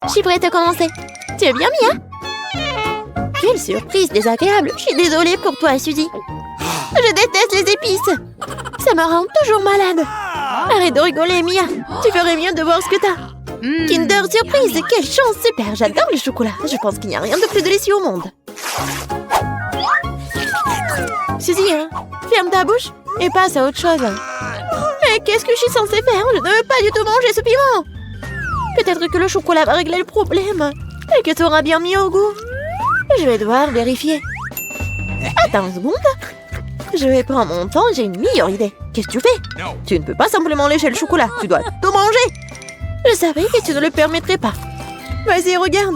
Je suis prête à commencer. Tu es bien, Mia? Quelle surprise désagréable. Je suis désolée pour toi, Suzy. Je déteste les épices. Ça me rend toujours malade. Arrête de rigoler, Mia. Tu ferais mieux de voir ce que t'as. Kinder Surprise, quelle chance, super. J'adore le chocolat. Je pense qu'il n'y a rien de plus délicieux au monde. Suzy, ferme ta bouche et passe à autre chose. Mais qu'est-ce que je suis censée faire? Je ne veux pas du tout manger ce piment. Peut-être que le chocolat va régler le problème et que tu auras bien mis au goût. Je vais devoir vérifier. Attends une seconde. Je vais prendre mon temps, j'ai une meilleure idée. Qu'est-ce que tu fais? Tu ne peux pas simplement lécher le chocolat, tu dois tout manger. Je savais que tu ne le permettrais pas. Vas-y, regarde.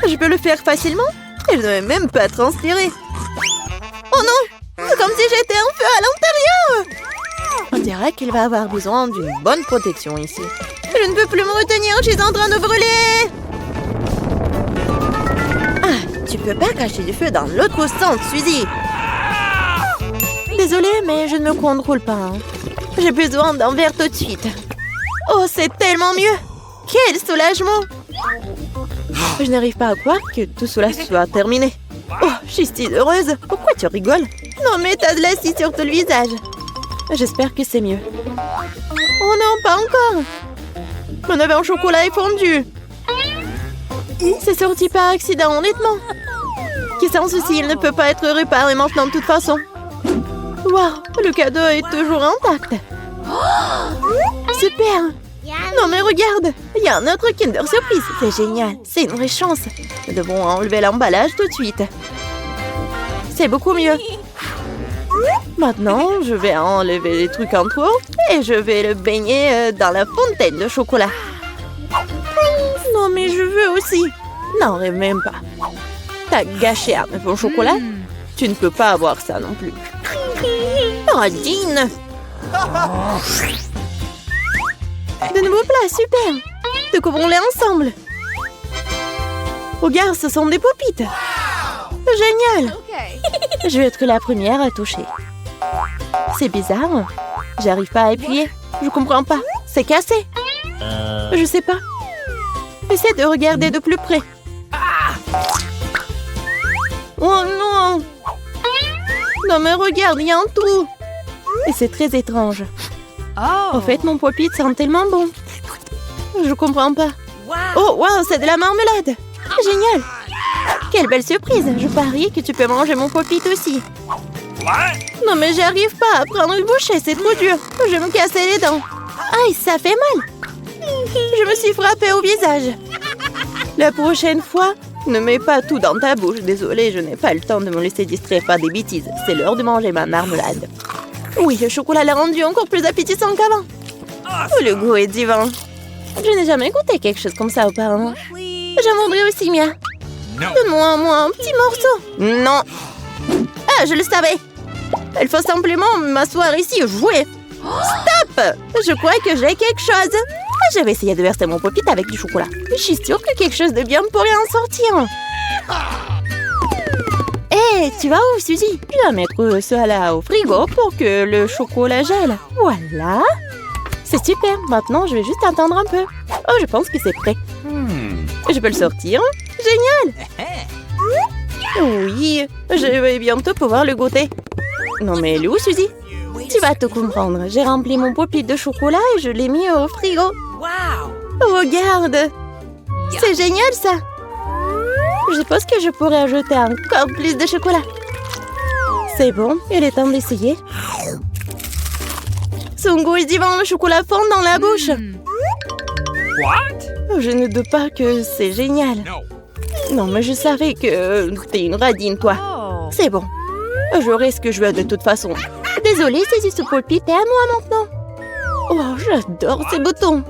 Je peux le faire facilement et je ne vais même pas transpirer. Oh non! C'est comme si j'étais un feu à l'intérieur! On dirait qu'il va avoir besoin d'une bonne protection ici. Je ne peux plus me retenir, je suis en train de brûler! Ah, tu peux pas cacher du feu dans l'autre sens, Suzy! Désolée, mais je ne me contrôle pas. J'ai besoin d'un verre tout de suite. Oh, c'est tellement mieux! Quel soulagement! Je n'arrive pas à croire que tout cela soit terminé. Oh, je suis si heureuse. Pourquoi tu rigoles? Non, mais t'as de l'acide sur tout le visage. J'espère que c'est mieux. Oh non, pas encore. Mon oeuf en chocolat est fondu. C'est sorti par accident, honnêtement. Qui sans souci, il ne peut pas être réparé maintenant de toute façon. Waouh, le cadeau est toujours intact. Oh, super. Non mais regarde, il y a un autre Kinder Surprise. C'est génial, c'est une vraie chance. Nous devons enlever l'emballage tout de suite. C'est beaucoup mieux. Maintenant, je vais enlever les trucs en trop et je vais le baigner dans la fontaine de chocolat. Non mais je veux aussi. Non, même pas. T'as gâché un œuf au chocolat? Tu ne peux pas avoir ça non plus. Oh, Dean! De nouveaux plats, super! Découvrons-les ensemble! Regarde, ce sont des popites! Génial! Je vais être la première à toucher. C'est bizarre. J'arrive pas à appuyer. Je comprends pas. C'est cassé. Je sais pas. Essaie de regarder de plus près. Oh non! Non mais regarde, il y a un trou! Et c'est très étrange. En fait, mon pop-it sent tellement bon. Je comprends pas. Oh, wow, c'est de la marmelade. Génial. Quelle belle surprise. Je parie que tu peux manger mon pop-it aussi. Non, mais j'arrive pas à prendre une bouchée, c'est trop dur. Je vais me casser les dents. Aïe, ça fait mal. Je me suis frappée au visage. La prochaine fois, ne mets pas tout dans ta bouche. Désolée, je n'ai pas le temps de me laisser distraire par des bêtises. C'est l'heure de manger ma marmelade. Oui, le chocolat l'a rendu encore plus appétissant qu'avant. Oh, le goût est divin. Je n'ai jamais goûté quelque chose comme ça auparavant. J'en voudrais aussi, Mia. Donne-moi un petit morceau. Non. Ah, je le savais. Il faut simplement m'asseoir ici et jouer. Stop! Je crois que j'ai quelque chose. Je vais essayer de verser mon pop-it avec du chocolat. Je suis sûre que quelque chose de bien pourrait en sortir. Hé, tu vas où, Suzy? Je vais mettre cela au frigo pour que le chocolat gèle. Voilà. C'est super. Maintenant, je vais juste attendre un peu. Oh, je pense que c'est prêt. Je peux le sortir. Génial. Oui, je vais bientôt pouvoir le goûter. Non, mais elle est où, Suzy? Tu vas tout comprendre. J'ai rempli mon pop-it de chocolat et je l'ai mis au frigo. Regarde. C'est génial, ça. Je suppose que je pourrais ajouter encore plus de chocolat. C'est bon, il est temps d'essayer. Son goût est divin, le chocolat fond dans la bouche. Je ne doute pas que c'est génial. Non, mais je savais que t'es une radine, toi. C'est bon. J'aurai ce que je veux de toute façon. Désolée, ce pop-it est à moi maintenant. Oh, j'adore ces boutons.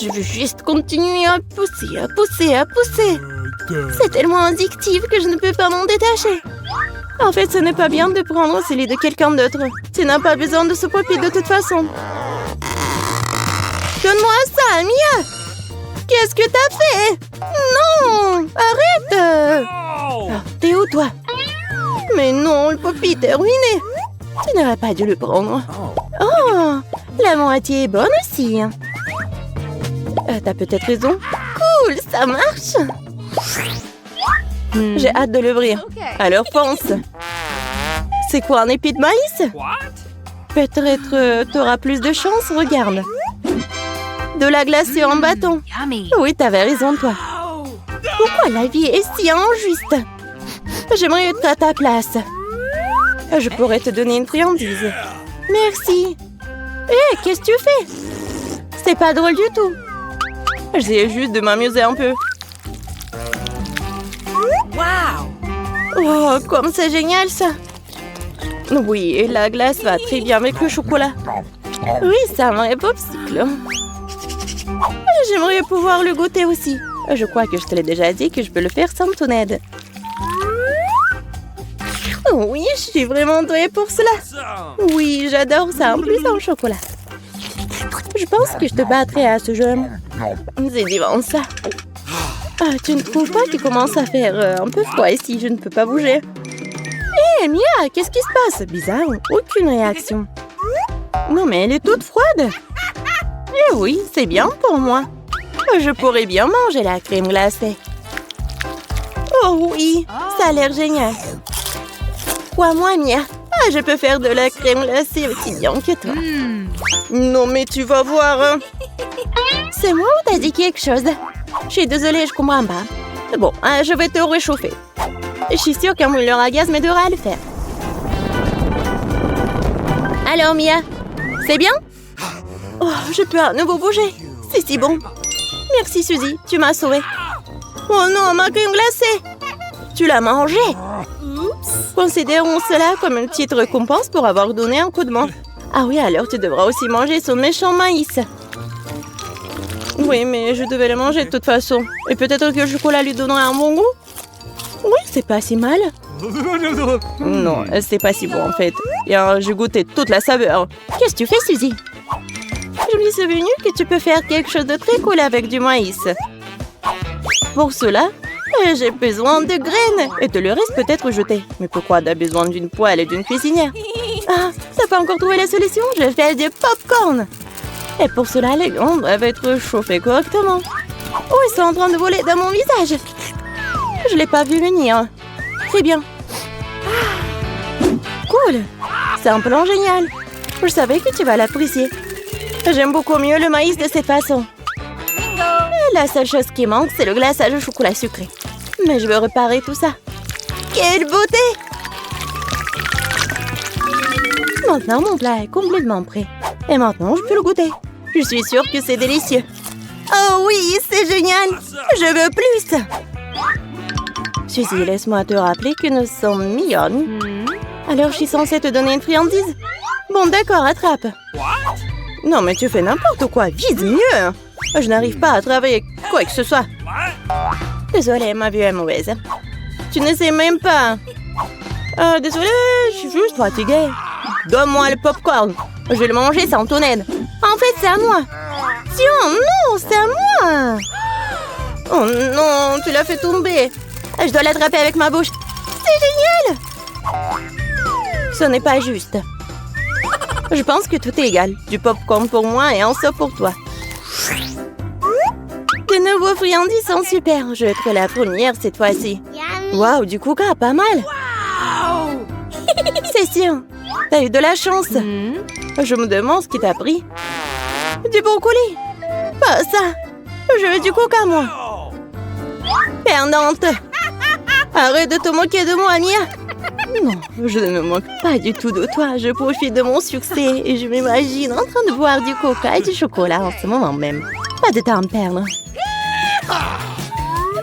Je veux juste continuer à pousser, à pousser, à pousser. C'est tellement addictif que je ne peux pas m'en détacher. En fait, ce n'est pas bien de prendre celui de quelqu'un d'autre. Tu n'as pas besoin de ce pop-it de toute façon. Donne-moi ça, Mia! Qu'est-ce que t'as fait? Non! Arrête! Oh, t'es où, toi? Mais non, le pop-it est ruiné. Tu n'aurais pas dû le prendre. Oh! La moitié est bonne aussi. T'as peut-être raison. Cool, ça ça marche. J'ai hâte de l'ouvrir. Alors fonce. C'est quoi, un épi de maïs? Peut-être t'auras plus de chance, regarde. De la glacée en bâton. Oui, t'avais raison, toi. Pourquoi la vie est si injuste? J'aimerais être à ta place. Je pourrais te donner une friandise. Merci. Hé, qu'est-ce que tu fais? C'est pas drôle du tout. J'essaie juste de m'amuser un peu. Oh, comme c'est génial, ça. Oui, la glace va très bien avec le chocolat. Oui, c'est un vrai popsicle. J'aimerais pouvoir le goûter aussi. Je crois que je te l'ai déjà dit que je peux le faire sans ton aide. Oui, je suis vraiment douée pour cela. Oui, j'adore ça, en plus en chocolat. Je pense que je te battrai à ce jeu. C'est divin, ça. Ah, tu ne trouves pas qu'il commence à faire un peu froid ici? Je ne peux pas bouger. Hé, Mia, qu'est-ce qui se passe? Bizarre, aucune réaction. Non, mais elle est toute froide. Eh oui, c'est bien pour moi. Je pourrais bien manger la crème glacée. Oh oui, ça a l'air génial. Crois-moi, Mia. Ah, je peux faire de la crème glacée aussi bien que toi. Non, mais tu vas voir. Hein. C'est moi ou t'as dit quelque chose? Je suis désolée, je comprends pas. Bon, je vais te réchauffer. Je suis sûre qu'un mouleur à gaz m'aidera à le faire. Alors, Mia, c'est bien? Oh, je peux à nouveau bouger. C'est si bon. Merci, Suzy, tu m'as sauvée. Oh non, ma crème glacée! Tu l'as mangée? Considérons cela comme une petite récompense pour avoir donné un coup de main. Ah oui, alors tu devras aussi manger son méchant maïs. Oui, mais je devais le manger de toute façon. Et peut-être que le chocolat lui donnera un bon goût? Oui, c'est pas si mal. Non, c'est pas si bon en fait. Et j'ai goûté toute la saveur. Qu'est-ce que tu fais, Suzy? Je me suis souvenu que tu peux faire quelque chose de très cool avec du maïs. Pour cela, j'ai besoin de graines. Et te le reste peut-être jeté. Mais pourquoi t'as besoin d'une poêle et d'une cuisinière? Ah, t'as pas encore trouvé la solution? Je fais du popcorn. Et pour cela, les graines doivent être chauffées correctement. Oh, ils sont en train de voler dans mon visage. Je l'ai pas vu venir. Très bien. Cool. C'est un plan génial. Je savais que tu vas l'apprécier. J'aime beaucoup mieux le maïs de cette façon. La seule chose qui manque, c'est le glaçage au chocolat sucré. Mais je veux réparer tout ça. Quelle beauté! Maintenant, mon plat est complètement prêt. Et maintenant, je peux le goûter. Je suis sûre que c'est délicieux. Oh oui, c'est génial! Je veux plus! Suzy, laisse-moi te rappeler que nous sommes mignonnes. Alors, je suis censée te donner une friandise? Bon, d'accord, attrape. Non, mais tu fais n'importe quoi. Vise mieux! Je n'arrive pas à travailler quoi que ce soit. Désolée, ma vue est mauvaise. Tu ne sais même pas. Désolée, je suis juste fatiguée. Donne-moi le popcorn. Je vais le manger sans ton aide. En fait, c'est à moi. Tiens, non, c'est à moi. Oh non, tu l'as fait tomber. Je dois l'attraper avec ma bouche. C'est génial. Ce n'est pas juste. Je pense que tout est égal. Du popcorn pour moi et un seau pour toi. Tes nouveaux friandises sont super. Je vais être la première cette fois-ci. Waouh, du coca, pas mal. Wow. C'est sûr. T'as eu de la chance. Je me demande ce qui t'a pris. Du brocoli. Pas ça. Je veux du coca, moi. Perdante. Arrête de te moquer de moi, Mia. Non, je ne me moque pas du tout de toi. Je profite de mon succès et je m'imagine en train de boire du coca et du chocolat en ce moment même. Pas de temps à perdre.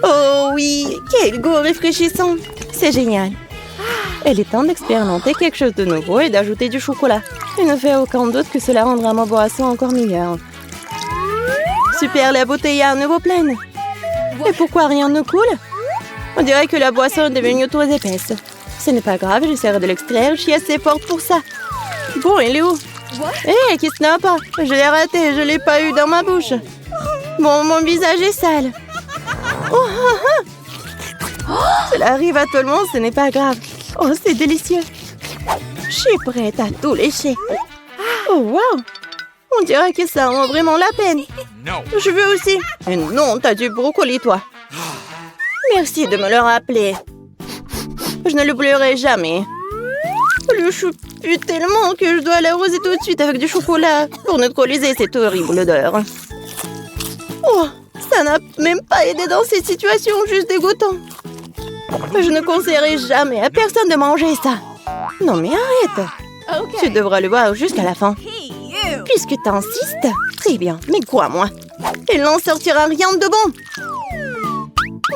Oh oui, quel goût rafraîchissant. C'est génial. Il est temps d'expérimenter quelque chose de nouveau et d'ajouter du chocolat. Il ne fait aucun doute que cela rendra ma boisson encore meilleure. Super, la bouteille est à nouveau pleine. Et pourquoi rien ne coule? On dirait que la boisson est devenue trop épaisse. Ce n'est pas grave, j'essaierai de l'extraire. Je suis assez forte pour ça. Bon, il est où? Hé, qu'est-ce qu'il n'a pas? Je l'ai raté, je ne l'ai pas eu dans ma bouche. Bon, mon visage est sale. Cela arrive à tout le monde, ce n'est pas grave. Oh, c'est délicieux. Je suis prête à tout lécher. Oh, wow. On dirait que ça en vaut vraiment la peine. Je veux aussi. Et non, t'as du brocoli, toi. Merci de me le rappeler. Je ne l'oublierai jamais. Le chou pue tellement que je dois l'arroser tout de suite avec du chocolat pour neutraliser cette horrible odeur. Oh, ça n'a même pas aidé dans cette situation juste dégoûtante. Je ne conseillerais jamais à personne de manger ça. Non mais arrête. Tu devras le voir jusqu'à la fin. Puisque t'insistes. Très bien, mais crois-moi, il n'en sortira rien de bon.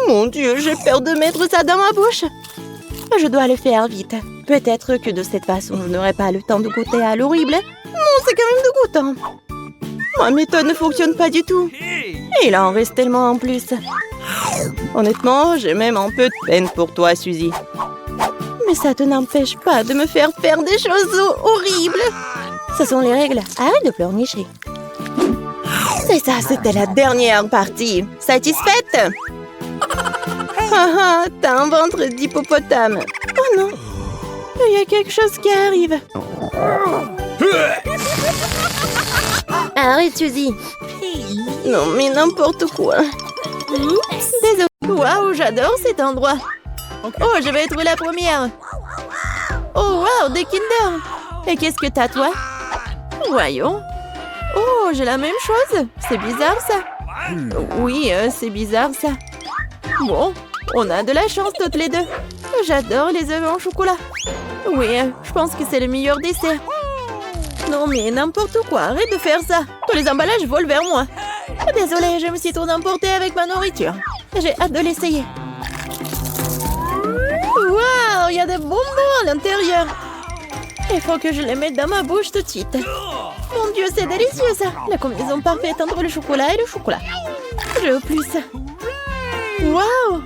Mon Dieu, j'ai peur de mettre ça dans ma bouche. Je dois le faire vite. Peut-être que de cette façon, je n'aurai pas le temps de goûter à l'horrible. Non, c'est quand même dégoûtant. Ma méthode ne fonctionne pas du tout. Et il en reste tellement en plus. Honnêtement, j'ai même un peu de peine pour toi, Suzy. Mais ça te n'empêche pas de me faire faire des choses horribles. Ce sont les règles. Arrête de pleurnicher. C'est ça, c'était la dernière partie. Satisfaite? Ah, t'as un ventre d'hippopotame. Oh non, il y a quelque chose qui arrive. Arrête, Suzy. Non, mais n'importe quoi. Désolée. Waouh, j'adore cet endroit. Oh, je vais être la première. Oh, waouh, des Kinder. Et qu'est-ce que t'as, toi? Voyons. Oh, j'ai la même chose. C'est bizarre, ça. Oui, c'est bizarre, ça. Bon, on a de la chance toutes les deux. J'adore les œufs en chocolat. Oui, je pense que c'est le meilleur dessert. Non, mais n'importe quoi, arrête de faire ça. Tous les emballages volent vers moi. Désolée, je me suis trop emportée avec ma nourriture. J'ai hâte de l'essayer. Waouh, il y a des bonbons à l'intérieur. Il faut que je les mette dans ma bouche tout de suite. Mon Dieu, c'est délicieux ça. La combinaison parfaite entre le chocolat et le chocolat. Je veux plus. Waouh!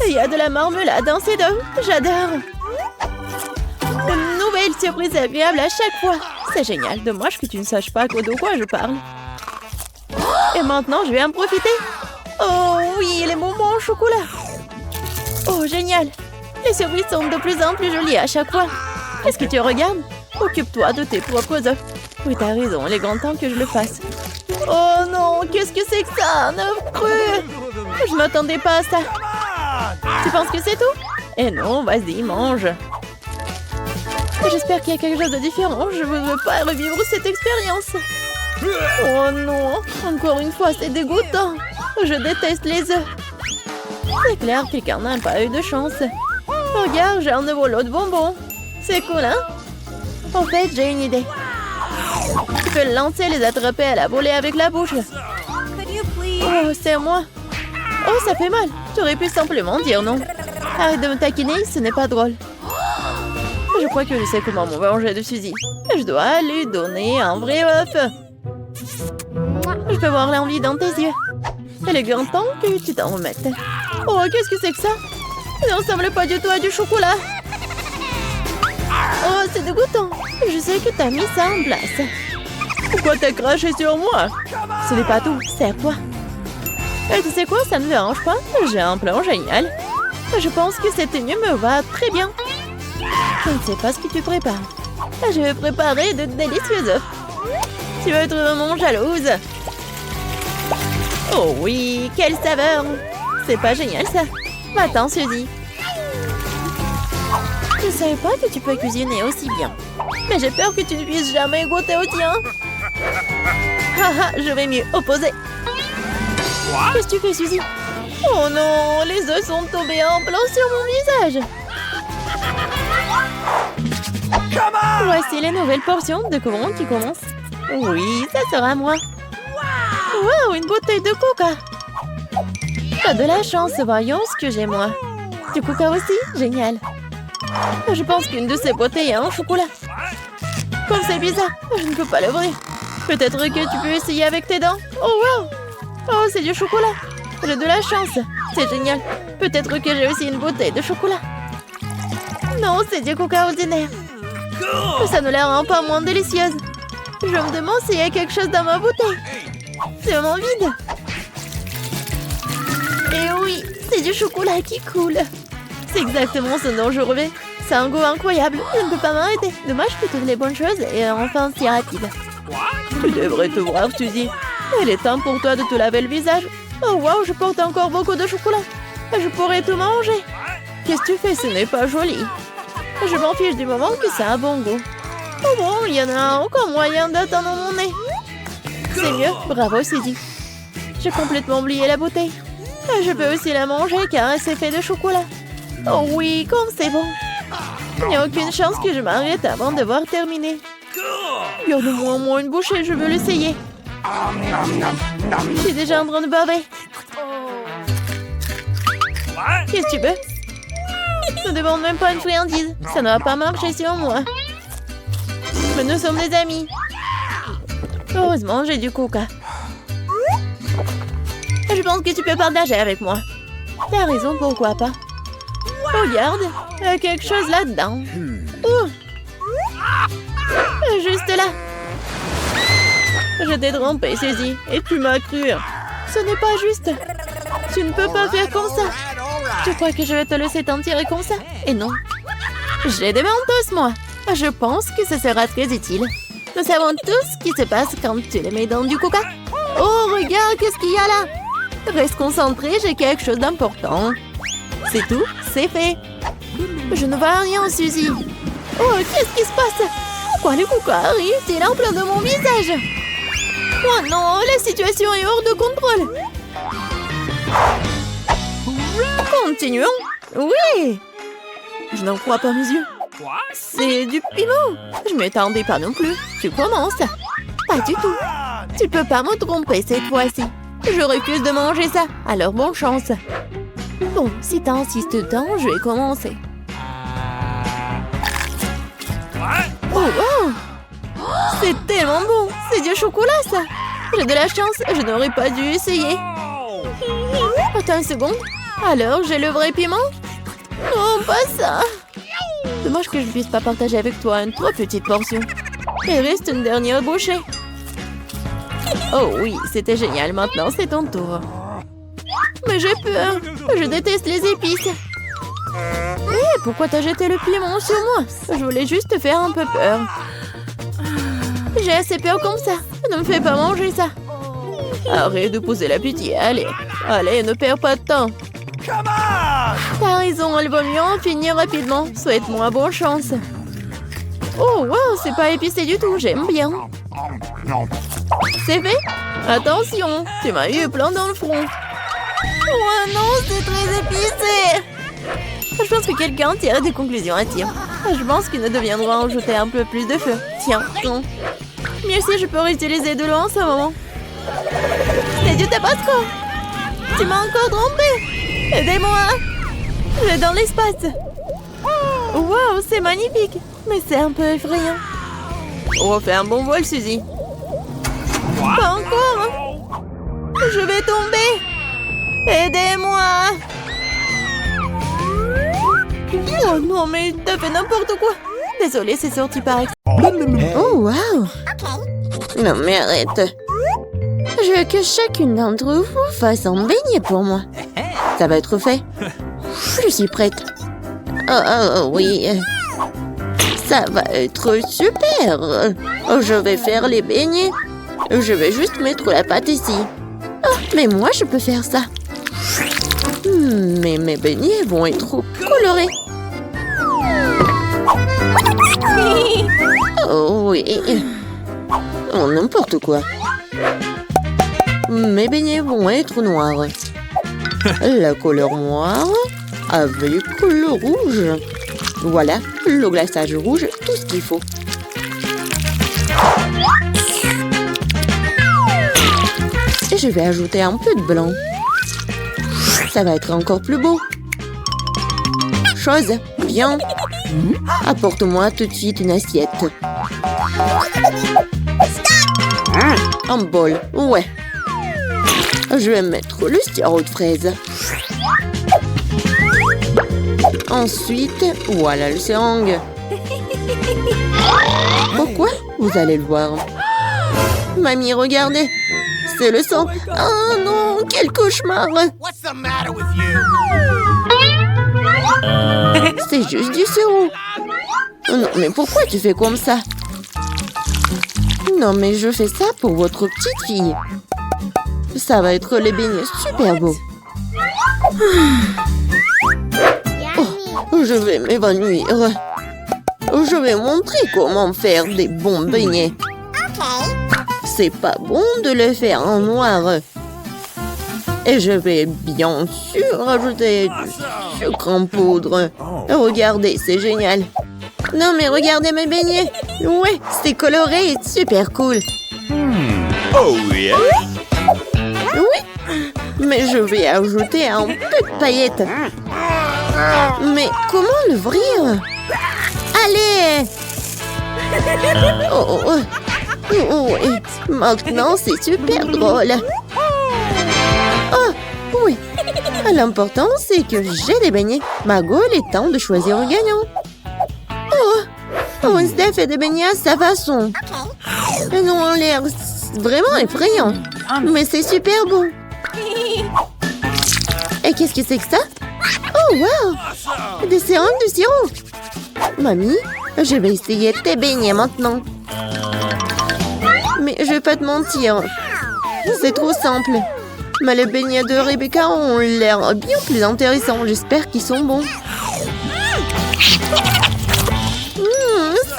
Il y a de la marmelade dans ces deux. J'adore. Une nouvelle surprise agréable à chaque fois. C'est génial. Dommage que tu ne saches pas de quoi je parle. Et maintenant, je vais en profiter. Oh oui, les bonbons au chocolat. Oh, génial. Les surprises sont de plus en plus jolies à chaque fois. Est-ce que tu regardes? Occupe-toi de tes propres œufs. Oui, t'as raison. Il est grand temps que je le fasse. Oh non, qu'est-ce que c'est que ça? Un œuf cru. Je m'attendais pas à ça. Tu penses que c'est tout? Eh non, vas-y, mange. J'espère qu'il y a quelque chose de différent. Je ne veux pas revivre cette expérience. Oh non, encore une fois, c'est dégoûtant. Je déteste les œufs. C'est clair que quelqu'un n'a pas eu de chance. Regarde, j'ai un nouveau lot de bonbons. C'est cool, hein? En fait, j'ai une idée. Tu peux le lancer et les attraper à la volée avec la bouche. Oh, c'est moi. Oh, ça fait mal. Tu aurais pu simplement dire non. Arrête de me taquiner, ce n'est pas drôle. Je crois que je sais comment me venger de Suzy. Je dois lui donner un vrai œuf. Je peux voir l'envie dans tes yeux. Il est grand temps que tu t'en remettes. Oh, qu'est-ce que c'est que ça? Ça ne ressemble pas du tout à du chocolat. Oh, c'est dégoûtant. Je sais que t'as mis ça en place. Pourquoi t'as craché sur moi? Ce n'est pas tout, serre-toi. Et tu sais quoi, ça ne me dérange pas. J'ai un plan génial. Je pense que cette tenue me va très bien. Je ne sais pas ce que tu prépares. Je vais préparer de délicieux œufs. Tu vas être vraiment jalouse. Oh oui, quelle saveur. C'est pas génial ça. Va-t'en, Suzy. Je ne savais pas que tu peux cuisiner aussi bien. Mais j'ai peur que tu ne puisses jamais goûter au tien. Haha, je vais mieux opposer. Qu'est-ce que tu fais, Suzy? Oh non, les œufs sont tombés en plein sur mon visage. Voici les nouvelles portions de courant qui commencent. Oui, ça sera moi. Wow, une bouteille de coca. T'as de la chance, voyons ce que j'ai moi. Du coca aussi? Génial. Je pense qu'une de ces bouteilles a un chocolat. Comme c'est bizarre, je ne peux pas l'ouvrir. Peut-être que tu peux essayer avec tes dents. Oh wow! Oh, c'est du chocolat. J'ai de la chance. C'est génial. Peut-être que j'ai aussi une bouteille de chocolat. Non, c'est du coca ordinaire. Ça ne la rend pas moins délicieuse. Je me demande s'il y a quelque chose dans ma bouteille. C'est vraiment vide. Et oui, c'est du chocolat qui coule. C'est exactement ce dont je rêvais. C'est un goût incroyable. Je ne peux pas m'arrêter. Dommage que toutes les bonnes choses et enfin si rapide. Tu devrais te voir, Suzy. Il est temps pour toi de te laver le visage. Oh wow, je porte encore beaucoup de chocolat. Je pourrais tout manger. Qu'est-ce que tu fais? Ce n'est pas joli. Je m'en fiche du moment que ça a bon goût. Oh bon, il y en a encore moyen d'attendre mon nez. C'est mieux, bravo Suzy. J'ai complètement oublié la bouteille. Je peux aussi la manger car c'est fait de chocolat. Oh oui, comme c'est bon. Il n'y a aucune chance que je m'arrête avant d'avoir terminé. Garde-moi au moins une bouchée, je veux l'essayer. Je suis déjà en train de baver. Qu'est-ce que tu veux? Ne demande même pas une friandise. Ça ne va pas marcher sur moi. Mais nous sommes des amis. Heureusement, j'ai du coca. Je pense que tu peux partager avec moi. T'as raison, pourquoi pas? Regarde, il y a quelque chose là-dedans. Juste là. Je t'ai trompé, Suzy, et tu m'as cru. Ce n'est pas juste. Tu ne peux pas faire comme ça. Tu crois que je vais te laisser t'en tirer comme ça? Et non. J'ai des mentos, moi. Je pense que ce sera très utile. Nous savons tous ce qui se passe quand tu les mets dans du coca. Oh, regarde, qu'est-ce qu'il y a là? Reste concentré, j'ai quelque chose d'important. C'est tout, c'est fait. Je ne vois rien, Suzy. Oh, qu'est-ce qui se passe? Pourquoi le coca arrive-t-il en plein de mon visage? Oh non, la situation est hors de contrôle. Continuons. Oui. Je n'en crois pas mes yeux. C'est du piment. Je m'attendais pas non plus. Tu commences. Pas du tout. Tu peux pas me tromper cette fois-ci. Je refuse de manger ça. Alors bonne chance. Bon, si t'insistes tant, je vais commencer. Oh wow! C'est tellement bon. C'est du chocolat ça. J'ai de la chance. Je n'aurais pas dû essayer. Attends une seconde. Alors, j'ai le vrai piment? Non, pas ça. Dommage que je ne puisse pas partager avec toi une trop petite portion. Il reste une dernière bouchée. Oh oui, c'était génial. Maintenant, c'est ton tour. Mais j'ai peur. Je déteste les épices. Hé, pourquoi t'as jeté le piment sur moi? Je voulais juste te faire un peu peur. J'ai assez peur comme ça. Ne me fais pas manger ça. Arrête de poser la pitié. Allez, allez, ne perds pas de temps. T'as raison, il vaut mieux en finir rapidement. Souhaite-moi bonne chance. Oh, wow, c'est pas épicé du tout, j'aime bien. C'est fait? Attention, tu m'as eu plein dans le front. Oh non, c'est très épicé. Je pense que quelqu'un tire des conclusions à tir. Je pense qu'il ne deviendra en jeter un peu plus de feu. Tiens, non. Mieux si je peux réutiliser de l'eau en ce moment. C'est du tabasco. Tu m'as encore trompé. Aidez-moi. Je vais dans l'espace. Wow, c'est magnifique. Mais c'est un peu effrayant. Oh, fais un bon vol, Suzy. Pas encore. Je vais tomber. Aidez-moi. Oh non, mais t'as fait n'importe quoi. Désolée, c'est sorti par accident. Oh, wow. Non, mais arrête. Je veux que chacune d'entre vous fasse un beignet pour moi. Ça va être fait. Je suis prête. Oh, oui. Ça va être super. Je vais faire les beignets. Je vais juste mettre la pâte ici. Oh, mais moi, je peux faire ça. Mais mes beignets vont être trop colorés. Oh oui. Oh, n'importe quoi. Mes beignets vont être noirs. La couleur noire avec le rouge. Voilà, le glaçage rouge, tout ce qu'il faut. Et je vais ajouter un peu de blanc. Ça va être encore plus beau. Chose, viens. Apporte-moi tout de suite une assiette. Un bol, ouais. Je vais mettre le sirop de fraise. Ensuite, voilà le seringue. Pourquoi? Vous allez le voir. Mamie, regardez. C'est le sang. Oh non, quel cauchemar. C'est juste du sirop. Non, mais pourquoi tu fais comme ça? Non, mais je fais ça pour votre petite fille. Ça va être les beignets super beaux. Oh, je vais m'évanouir. Je vais montrer comment faire des bons beignets. C'est pas bon de les faire en noir. Et je vais bien sûr ajouter du sucre en poudre. Regardez, c'est génial. Non, mais regardez mes beignets. Ouais, c'est coloré et super cool. Oh yeah. Oui, mais je vais ajouter un peu de paillettes. Mais comment l'ouvrir? Allez! Oh, oui. Maintenant, c'est super drôle. Oh, oui. L'important, c'est que j'ai des beignets. Margot, il est temps de choisir un gagnant. Oh, Wednesday fait des beignets à sa façon. Elles ont l'air vraiment effrayants. Mais c'est super bon. Et qu'est-ce que c'est que ça? Oh, wow! Des sérums de sirop. Mamie, je vais essayer tes beignets maintenant. Mais je vais pas te mentir. C'est trop simple. Mais les beignets de Rebecca ont l'air bien plus intéressants. J'espère qu'ils sont bons.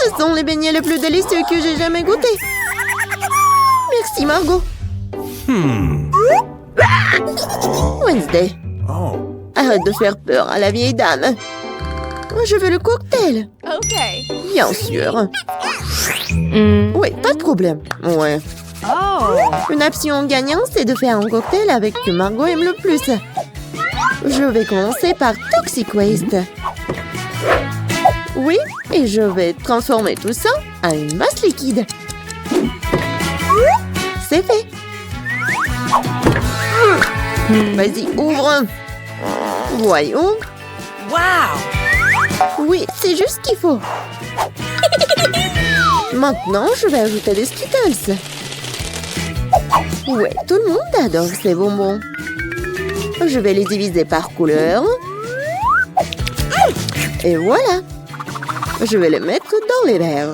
Ce sont les beignets les plus délicieux que j'ai jamais goûtés. Merci, Margot. Wednesday. Arrête de faire peur à la vieille dame. Je veux le cocktail. OK. Bien sûr. Oui, pas de problème. Ouais. Une option gagnante, c'est de faire un cocktail avec ce que Margot aime le plus. Je vais commencer par Toxic Waste. Oui, et je vais transformer tout ça en une masse liquide. C'est fait. Vas-y, ouvre. Voyons. Wow! Oui, c'est juste ce qu'il faut. Maintenant, je vais ajouter des Skittles. Ouais, tout le monde adore ces bonbons. Je vais les diviser par couleur. Et voilà. Je vais les mettre dans les verres.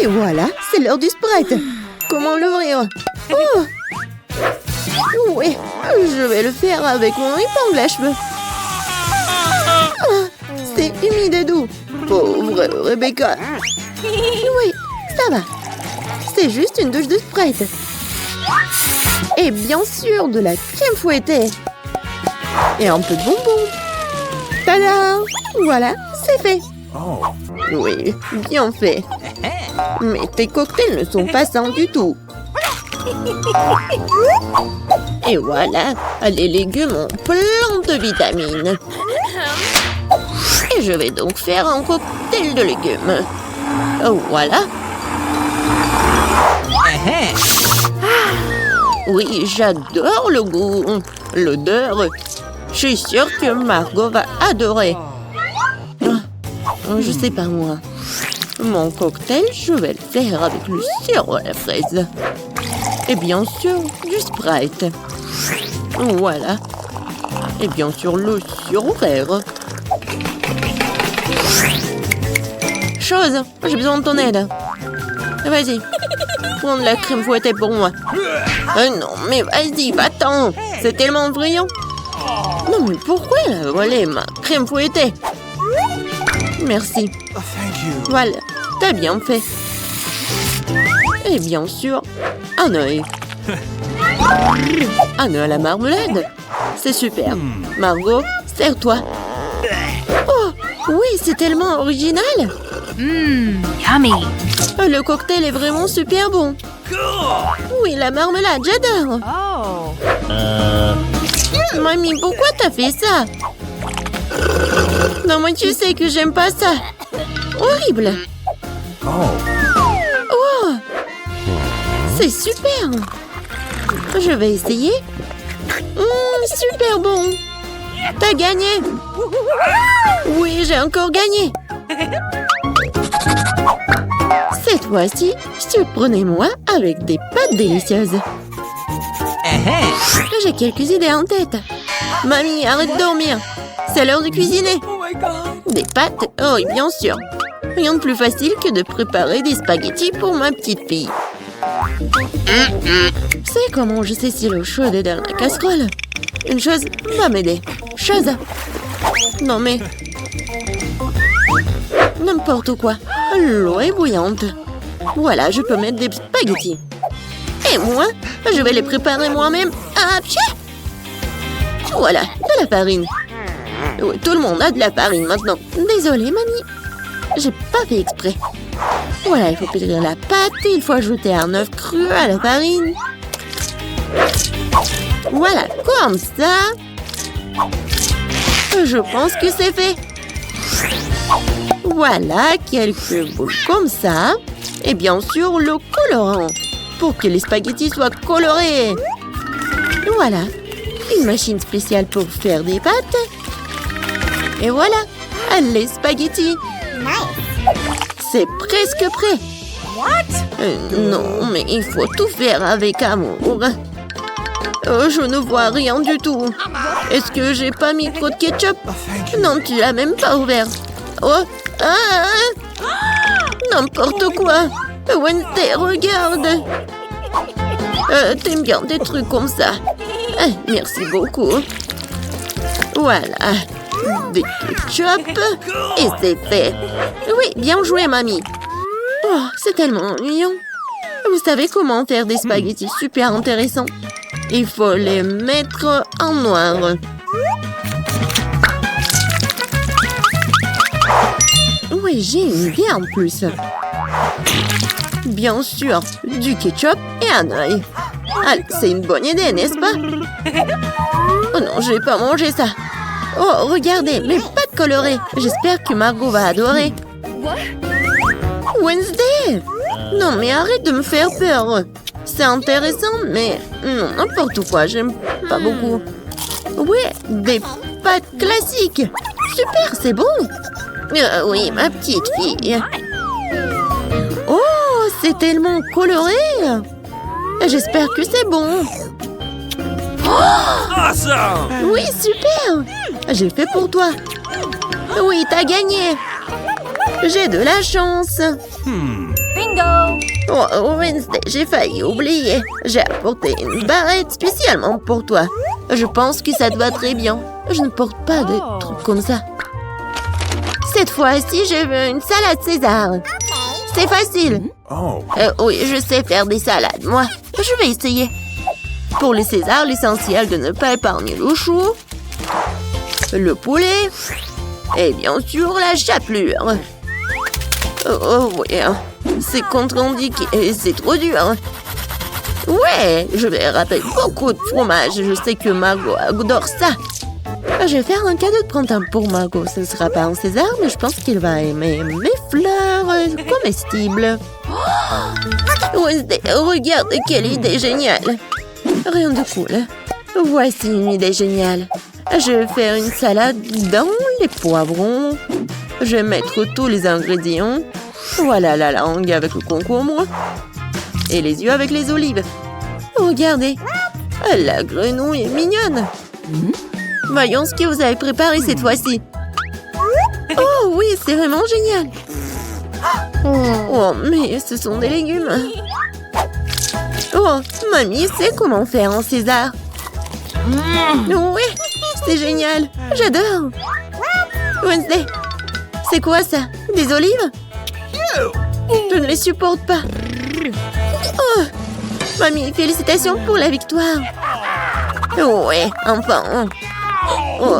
Et voilà, c'est l'heure du Sprite. Comment l'ouvrir? Oh! Oui, je vais le faire avec mon épingle à cheveux. Ah, c'est humide et doux. Pauvre Rebecca. Oui, ça va. C'est juste une douche de Sprite. Et bien sûr, de la crème fouettée. Et un peu de bonbons. Tada! Voilà, c'est fait. Oui, bien fait. Mais tes cocktails ne sont pas sains du tout. Et voilà, les légumes ont plein de vitamines. Et je vais donc faire un cocktail de légumes. Voilà. Oui, j'adore le goût, l'odeur. Je suis sûre que Margot va adorer. Je sais pas moi. Mon cocktail, je vais le faire avec le sirop à la fraise. Et bien sûr, du Sprite. Voilà. Et bien sûr, le sirop vert. Chose, j'ai besoin de ton aide. Vas-y, prends de la crème fouettée pour moi. Non, mais vas-y, va-t'en. C'est tellement brillant. Non, mais pourquoi elle a volé ma crème fouettée? Merci. Voilà, t'as bien fait. Et bien sûr, un œil. Un œil à la marmelade. C'est super. Margot, sers-toi. Oh, oui, c'est tellement original. Yummy. Le cocktail est vraiment super bon. Oui, la marmelade, j'adore. Oh. Mamie, pourquoi t'as fait ça? Non, moi, tu sais que j'aime pas ça. Horrible. Oh, c'est super. Je vais essayer. Super bon. T'as gagné. Oui, j'ai encore gagné. Cette fois-ci, surprenez-moi avec des pâtes délicieuses. J'ai quelques idées en tête. Mamie, arrête de dormir. C'est l'heure de cuisiner. Des pâtes? Oh, bien sûr. Rien de plus facile que de préparer des spaghettis pour ma petite fille. C'est comment je sais si l'eau chaude est dans la casserole. Une chose va m'aider. Chose. Non mais... N'importe quoi. L'eau est bouillante. Voilà, je peux mettre des spaghettis. Et moi, je vais les préparer moi-même. Ah, pied! Voilà, de la farine. Oui, tout le monde a de la farine maintenant. Désolée, mamie. J'ai pas fait exprès. Voilà, il faut pétrir la pâte et il faut ajouter un œuf cru à la farine. Voilà, comme ça. Je pense que c'est fait. Voilà, quelques boules comme ça. Et bien sûr, le colorant pour que les spaghettis soient colorés. Voilà, une machine spéciale pour faire des pâtes. Et voilà, les spaghettis. C'est presque prêt. Non, mais il faut tout faire avec amour. Je ne vois rien du tout. Est-ce que j'ai pas mis trop de ketchup? Non, tu l'as même pas ouvert. Oh, n'importe quoi. Wednesday, regarde. T'aimes bien des trucs comme ça. Merci beaucoup. Voilà. Des ketchup. Et c'est fait. Oui, bien joué, mamie. Oh, c'est tellement ennuyant. Vous savez comment faire des spaghettis super intéressants? Il faut les mettre en noir. Oui, j'ai une idée en plus. Bien sûr, du ketchup et un œil. Allez, c'est une bonne idée, n'est-ce pas? Oh non, je vais pas manger ça. Oh, regardez, mes pâtes colorées. J'espère que Margot va adorer. Wednesday! Non, mais arrête de me faire peur. C'est intéressant, mais non, n'importe quoi, j'aime pas beaucoup. Ouais, des pâtes classiques. Super, c'est bon. Oui, ma petite fille. Oh, c'est tellement coloré. J'espère que c'est bon. Awesome! Oui, super. J'ai fait pour toi. Oui, t'as gagné. J'ai de la chance. Bingo! Oh, Wednesday, j'ai failli oublier. J'ai apporté une barrette spécialement pour toi. Je pense que ça te va très bien. Je ne porte pas de trucs comme ça. Cette fois-ci, je veux une salade César. C'est facile. Oh. Oui, je sais faire des salades, moi. Je vais essayer. Pour les Césars, l'essentiel de ne pas épargner le chou, le poulet et bien sûr la chapelure. Oh oui, c'est contre-indiqué et c'est trop dur. Ouais, je vais râper beaucoup de fromage. Je sais que Margot adore ça. Je vais faire un cadeau de printemps pour Margot. Ce ne sera pas un César, mais je pense qu'il va aimer mes fleurs comestibles. Wednesday, regarde quelle idée géniale. Rien de cool. Voici une idée géniale. Je vais faire une salade dans les poivrons. Je vais mettre tous les ingrédients. Voilà la langue avec le concombre. Et les yeux avec les olives. Regardez. La grenouille est mignonne. Voyons ce que vous avez préparé cette fois-ci. Oh oui, c'est vraiment génial. Oh, mais ce sont des légumes. Oh, mamie sait comment faire un César. Oui, c'est génial. J'adore. Wednesday, c'est quoi ça? Des olives? Je ne les supporte pas. Oh, mamie, félicitations pour la victoire. Ouais, enfin. Oh.